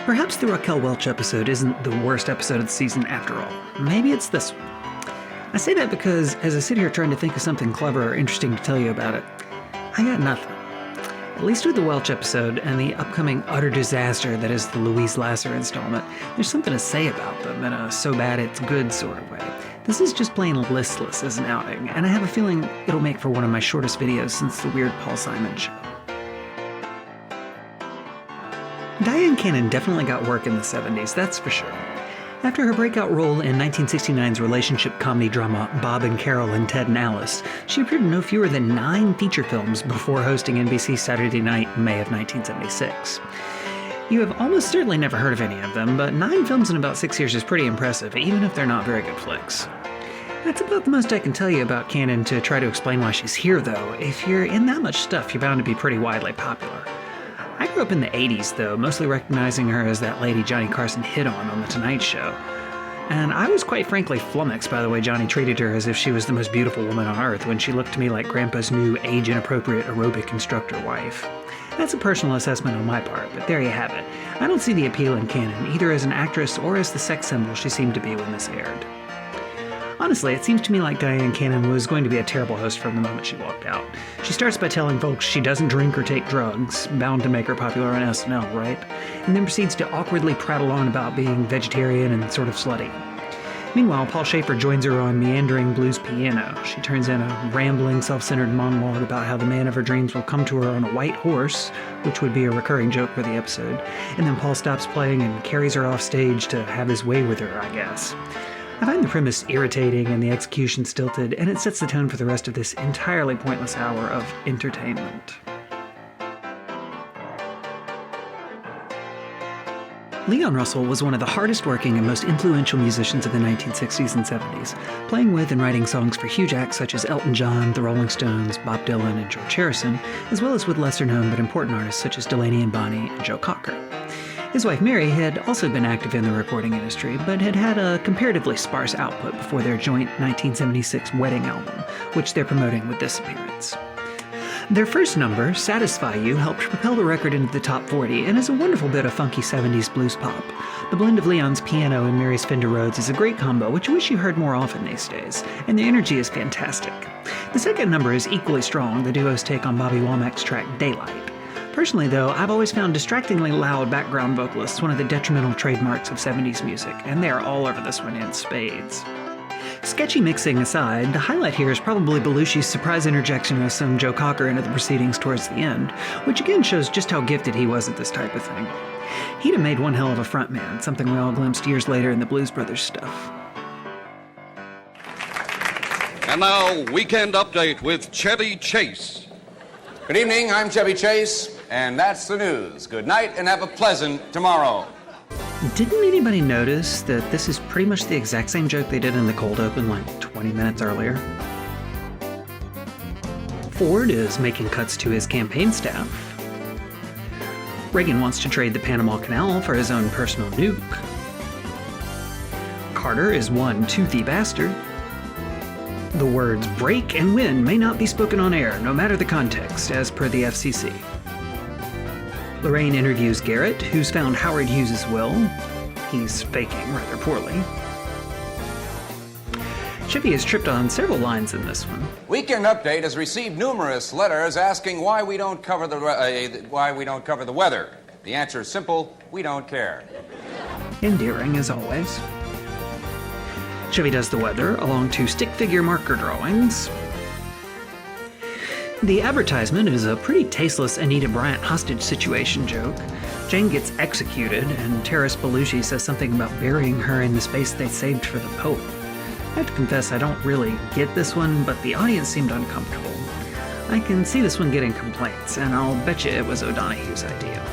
Perhaps the Raquel Welch episode isn't the worst episode of the season after all. Maybe it's this one. I say that because as I sit here trying to think of something clever or interesting to tell you about it, I got nothing. At least with the Welch episode and the upcoming utter disaster that is the Louise Lasser installment, there's something to say about them in a so bad it's good sort of way. This is just plain listless as an outing, and I have a feeling it'll make for one of my shortest videos since the weird Paul Simon show. Dyan Cannon definitely got work in the 70s, that's for sure. After her breakout role in 1969's relationship comedy drama Bob and Carol and Ted and Alice, she appeared in no fewer than 9 feature films before hosting NBC's Saturday Night in May of 1976. You have almost certainly never heard of any of them, but 9 films in about 6 years is pretty impressive, even if they're not very good flicks. That's about the most I can tell you about Cannon to try to explain why she's here, though. If you're in that much stuff, you're bound to be pretty widely popular. I grew up in the 80s, though, mostly recognizing her as that lady Johnny Carson hit on The Tonight Show. And I was quite frankly flummoxed by the way Johnny treated her as if she was the most beautiful woman on earth when she looked to me like Grandpa's new age-inappropriate aerobic instructor wife. That's a personal assessment on my part, but there you have it. I don't see the appeal in Cannon, either as an actress or as the sex symbol she seemed to be when this aired. Honestly, it seems to me like Dyan Cannon was going to be a terrible host from the moment she walked out. She starts by telling folks she doesn't drink or take drugs, bound to make her popular on SNL, right? And then proceeds to awkwardly prattle on about being vegetarian and sort of slutty. Meanwhile, Paul Shaffer joins her on meandering blues piano. She turns in a rambling, self-centered monologue about how the man of her dreams will come to her on a white horse, which would be a recurring joke for the episode, and then Paul stops playing and carries her off stage to have his way with her, I guess. I find the premise irritating and the execution stilted, and it sets the tone for the rest of this entirely pointless hour of entertainment. Leon Russell was one of the hardest working and most influential musicians of the 1960s and 70s, playing with and writing songs for huge acts such as Elton John, the Rolling Stones, Bob Dylan, and George Harrison, as well as with lesser-known but important artists such as Delaney and Bonnie and Joe Cocker. His wife Mary had also been active in the recording industry, but had had a comparatively sparse output before their joint 1976 wedding album, which they're promoting with this appearance. Their first number, Satisfy You, helped propel the record into the top 40 and is a wonderful bit of funky 70s blues pop. The blend of Leon's piano and Mary's Fender Rhodes is a great combo, which I wish you heard more often these days, and the energy is fantastic. The second number is equally strong, the duo's take on Bobby Womack's track Daylight. Personally, though, I've always found distractingly loud background vocalists one of the detrimental trademarks of 70s music, and they are all over this one in spades. Sketchy mixing aside, the highlight here is probably Belushi's surprise interjection of some Joe Cocker into the proceedings towards the end, which again shows just how gifted he was at this type of thing. He'd have made one hell of a frontman, something we all glimpsed years later in the Blues Brothers stuff. And now, Weekend Update with Chevy Chase. Good evening, I'm Chevy Chase, and that's the news. Good night and have a pleasant tomorrow. Didn't anybody notice that this is pretty much the exact same joke they did in the cold open like 20 minutes earlier? Ford is making cuts to his campaign staff. Reagan wants to trade the Panama Canal for his own personal nuke. Carter is one toothy bastard. The words break and win may not be spoken on air, no matter the context, as per the FCC. Lorraine interviews Garrett, who's found Howard Hughes' will. He's faking rather poorly. Chevy has tripped on several lines in this one. Weekend Update has received numerous letters asking why we don't cover the weather. The answer is simple: we don't care. Endearing as always. Chevy does the weather along 2 stick figure marker drawings. The advertisement is a pretty tasteless Anita Bryant hostage situation joke. Jane gets executed, and Terrace Belushi says something about burying her in the space they saved for the Pope. I have to confess I don't really get this one, but the audience seemed uncomfortable. I can see this one getting complaints, and I'll bet you it was O'Donoghue's idea.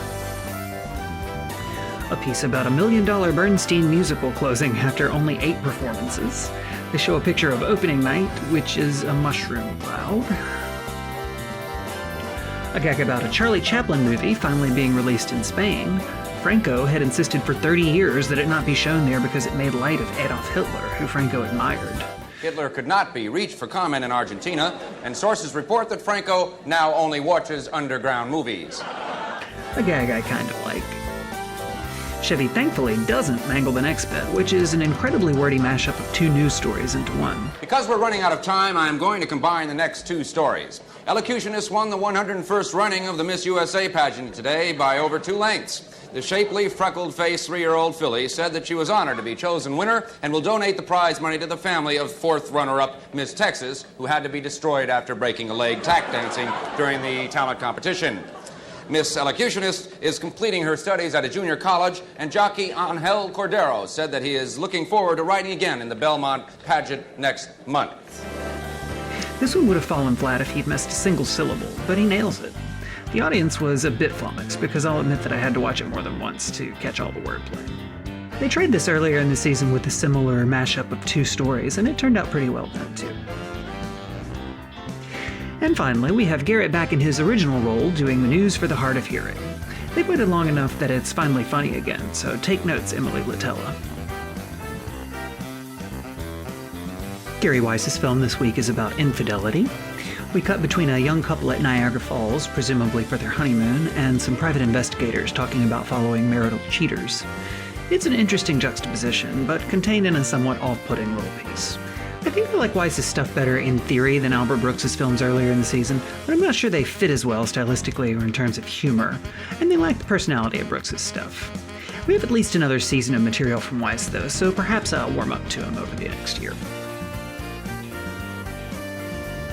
A piece about $1 million Bernstein musical closing after only 8 performances. They show a picture of opening night, which is a mushroom cloud. A gag about a Charlie Chaplin movie finally being released in Spain. Franco had insisted for 30 years that it not be shown there because it made light of Adolf Hitler, who Franco admired. Hitler could not be reached for comment in Argentina, and sources report that Franco now only watches underground movies. A gag I kind of like. Chevy thankfully doesn't mangle the next bit, which is an incredibly wordy mashup of two news stories into one. Because we're running out of time, I'm going to combine the next two stories. Elocutionist won the 101st running of the Miss USA pageant today by over 2 lengths. The shapely, freckled-faced 3-year-old filly said that she was honored to be chosen winner and will donate the prize money to the family of 4th runner-up Miss Texas, who had to be destroyed after breaking a leg tap dancing during the talent competition. Miss Elocutionist is completing her studies at a junior college, and jockey Angel Cordero said that he is looking forward to riding again in the Belmont pageant next month. This one would have fallen flat if he'd missed a single syllable, but he nails it. The audience was a bit flummoxed, because I'll admit that I had to watch it more than once to catch all the wordplay. They tried this earlier in the season with a similar mashup of 2 stories, and it turned out pretty well done too. And finally, we have Garrett back in his original role doing the news for the hard of hearing. They've waited long enough that it's finally funny again, so take notes, Emily Latella. Gary Weiss's film this week is about infidelity. We cut between a young couple at Niagara Falls, presumably for their honeymoon, and some private investigators talking about following marital cheaters. It's an interesting juxtaposition, but contained in a somewhat off-putting little piece. I think I like Weiss's stuff better in theory than Albert Brooks's films earlier in the season, but I'm not sure they fit as well stylistically or in terms of humor, and they lack the personality of Brooks's stuff. We have at least another season of material from Weiss, though, so perhaps I'll warm up to him over the next year.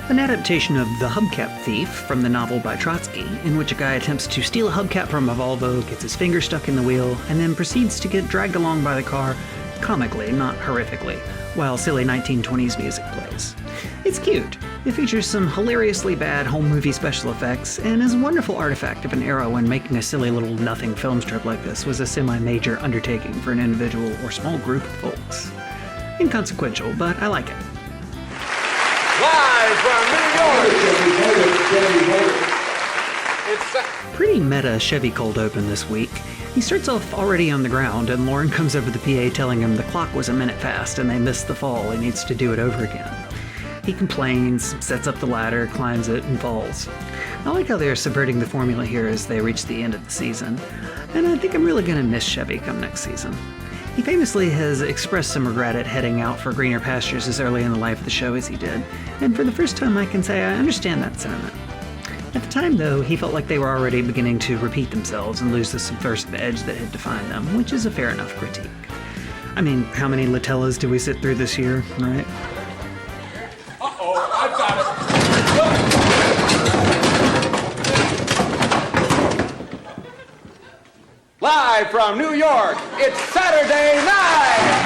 An adaptation of The Hubcap Thief from the novel by Trotsky, in which a guy attempts to steal a hubcap from a Volvo, gets his finger stuck in the wheel, and then proceeds to get dragged along by the car, comically, not horrifically, while silly 1920s music plays. It's cute. It features some hilariously bad home movie special effects, and is a wonderful artifact of an era when making a silly little nothing film strip like this was a semi-major undertaking for an individual or small group of folks. Inconsequential, but I like it. Live from New York! Pretty meta Chevy cold open this week. He starts off already on the ground, and Lauren comes over the PA telling him the clock was a minute fast and they missed the fall. He needs to do it over again. He complains, sets up the ladder, climbs it, and falls. I like how they're subverting the formula here as they reach the end of the season, and I think I'm really going to miss Chevy come next season. He famously has expressed some regret at heading out for greener pastures as early in the life of the show as he did, and for the first time I can say I understand that sentiment. At the time, though, he felt like they were already beginning to repeat themselves and lose the subversive edge that had defined them, which is a fair enough critique. I mean, how many Latellas do we sit through this year, right? Uh-oh, I've got it. Live from New York, it's Saturday night!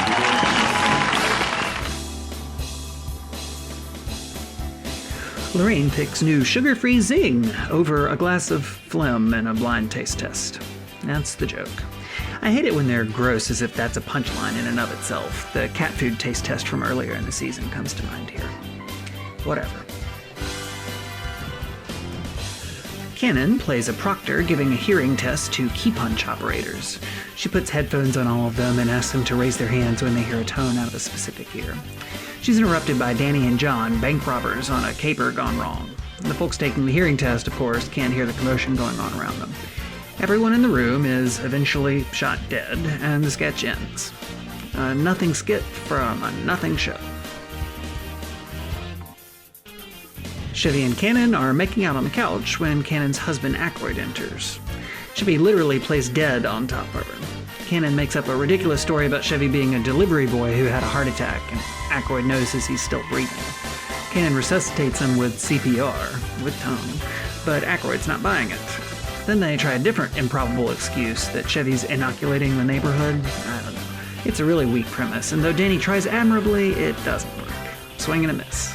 Lorraine picks new sugar-free Zing over a glass of phlegm and a blind taste test. That's the joke. I hate it when they're gross as if that's a punchline in and of itself. The cat food taste test from earlier in the season comes to mind here. Whatever. Cannon plays a proctor giving a hearing test to key punch operators. She puts headphones on all of them and asks them to raise their hands when they hear a tone out of a specific ear. She's interrupted by Danny and John, bank robbers on a caper gone wrong. The folks taking the hearing test, of course, can't hear the commotion going on around them. Everyone in the room is eventually shot dead, and the sketch ends. A nothing skit from a nothing show. Chevy and Cannon are making out on the couch when Cannon's husband Aykroyd enters. Chevy literally plays dead on top of her. Cannon makes up a ridiculous story about Chevy being a delivery boy who had a heart attack, and Aykroyd notices he's still breathing. Cannon resuscitates him with CPR, with tongue, but Aykroyd's not buying it. Then they try a different improbable excuse that Chevy's inoculating the neighborhood. I don't know. It's a really weak premise, and though Danny tries admirably, it doesn't work. Swing and a miss.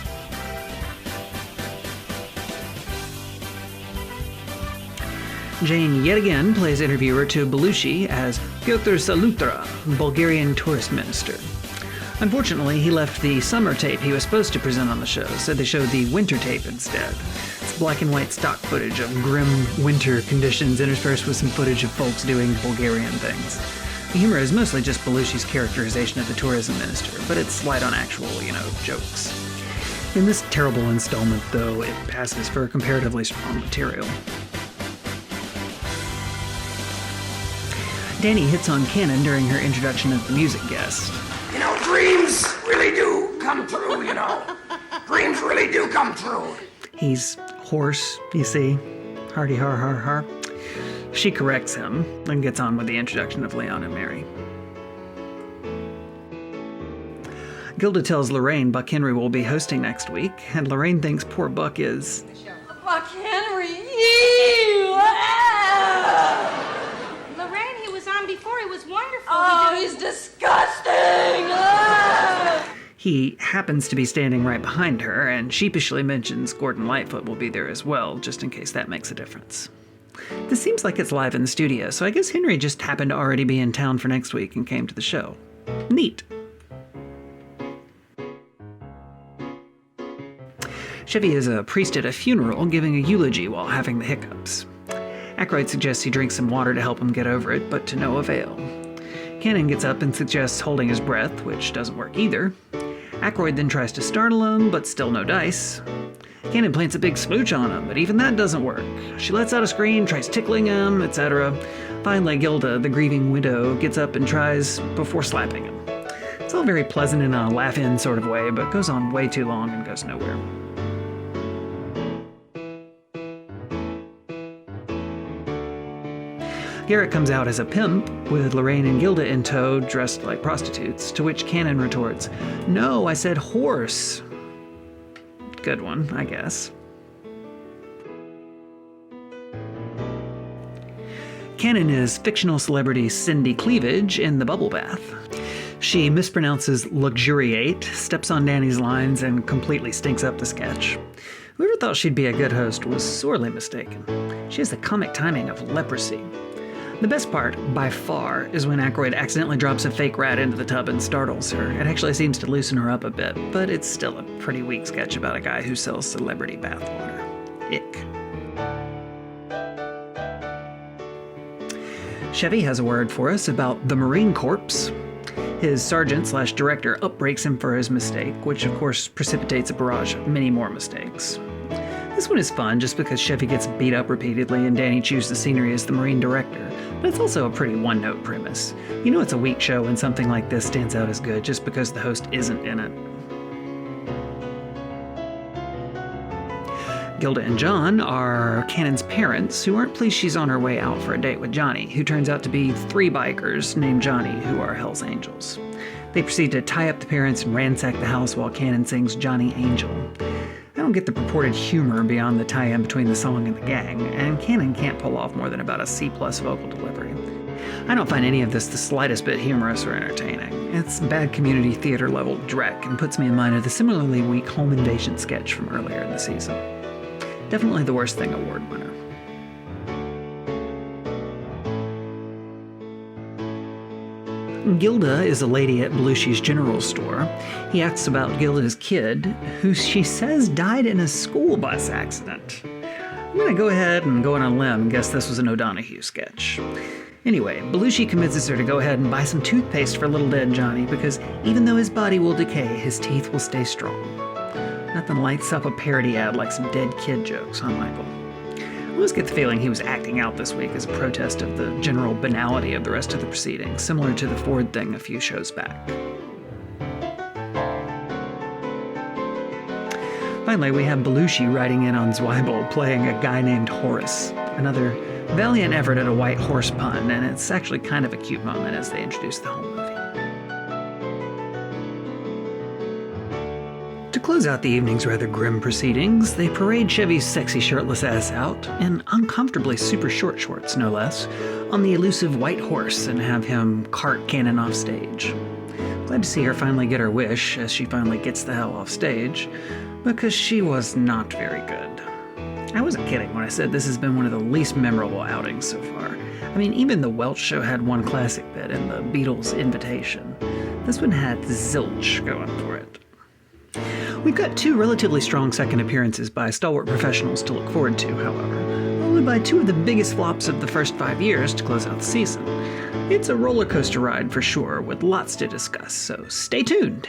Jane yet again plays interviewer to Belushi as Pyotr Salutra, Bulgarian tourist minister. Unfortunately, he left the summer tape he was supposed to present on the show, so they showed the winter tape instead. It's black and white stock footage of grim winter conditions interspersed with some footage of folks doing Bulgarian things. The humor is mostly just Belushi's characterization of the tourism minister, but it's light on actual, jokes. In this terrible installment, though, it passes for comparatively strong material. Danny hits on Cannon during her introduction of the music guest. You know, dreams really do come true, you know. Dreams really do come true. He's hoarse, you see. Hardy har har har. She corrects him and gets on with the introduction of Leon and Mary. Gilda tells Lorraine Buck Henry will be hosting next week, and Lorraine thinks poor Buck is... Buck Henry, you! Lorraine, he was on before. He was wonderful. Oh, he's disgusting! He happens to be standing right behind her, and sheepishly mentions Gordon Lightfoot will be there as well, just in case that makes a difference. This seems like it's live in the studio, so I guess Henry just happened to already be in town for next week and came to the show. Neat. Chevy is a priest at a funeral giving a eulogy while having the hiccups. Aykroyd suggests he drink some water to help him get over it, but to no avail. Cannon gets up and suggests holding his breath, which doesn't work either. Aykroyd then tries to startle him, but still no dice. Cannon plants a big smooch on him, but even that doesn't work. She lets out a scream, tries tickling him, etc. Finally, Gilda, the grieving widow, gets up and tries before slapping him. It's all very pleasant in a laugh-in sort of way, but goes on way too long and goes nowhere. Garrett comes out as a pimp, with Lorraine and Gilda in tow, dressed like prostitutes, to which Cannon retorts, "No, I said horse." Good one, I guess. Cannon is fictional celebrity Cindy Cleavage in The Bubble Bath. She mispronounces luxuriate, steps on Danny's lines, and completely stinks up the sketch. Whoever thought she'd be a good host was sorely mistaken. She has the comic timing of leprosy. The best part, by far, is when Aykroyd accidentally drops a fake rat into the tub and startles her. It actually seems to loosen her up a bit, but it's still a pretty weak sketch about a guy who sells celebrity bathwater. Ick. Chevy has a word for us about the Marine Corps. His sergeant/director upbreaks him for his mistake, which of course precipitates a barrage of many more mistakes. This one is fun just because Chevy gets beat up repeatedly and Danny chews the scenery as the Marine director, but it's also a pretty one-note premise. You know it's a weak show when something like this stands out as good just because the host isn't in it. Gilda and John are Cannon's parents, who aren't pleased she's on her way out for a date with Johnny, who turns out to be 3 bikers named Johnny who are Hell's Angels. They proceed to tie up the parents and ransack the house while Cannon sings Johnny Angel. I don't get the purported humor beyond the tie-in between the song and the gang, and Cannon can't pull off more than about a C+ vocal delivery. I don't find any of this the slightest bit humorous or entertaining. It's bad community theater level dreck and puts me in mind of the similarly weak home invasion sketch from earlier in the season. Definitely the worst thing award winner. Gilda is a lady at Belushi's general store. He asks about Gilda's kid, who she says died in a school bus accident. I'm gonna go ahead and go on a limb and guess this was an O'Donoghue sketch. Anyway, Belushi convinces her to go ahead and buy some toothpaste for little dead Johnny because even though his body will decay, his teeth will stay strong. Nothing lights up a parody ad like some dead kid jokes, huh, Michael? I always get the feeling he was acting out this week as a protest of the general banality of the rest of the proceedings, similar to the Ford thing a few shows back. Finally, we have Belushi riding in on Zweibel playing a guy named Horace. Another valiant effort at a white horse pun, and it's actually kind of a cute moment as they introduce the whole movie. To close out the evening's rather grim proceedings, they parade Chevy's sexy shirtless ass out, in uncomfortably super short shorts no less, on the elusive white horse and have him cart Cannon off stage. Glad to see her finally get her wish as she finally gets the hell off stage, because she was not very good. I wasn't kidding when I said this has been one of the least memorable outings so far. I mean, even the Welch show had one classic bit in the Beatles' Invitation. This one had zilch going for it. We've got 2 relatively strong second appearances by stalwart professionals to look forward to, however, followed by 2 of the biggest flops of the first 5 years to close out the season. It's a roller coaster ride for sure, with lots to discuss, so stay tuned!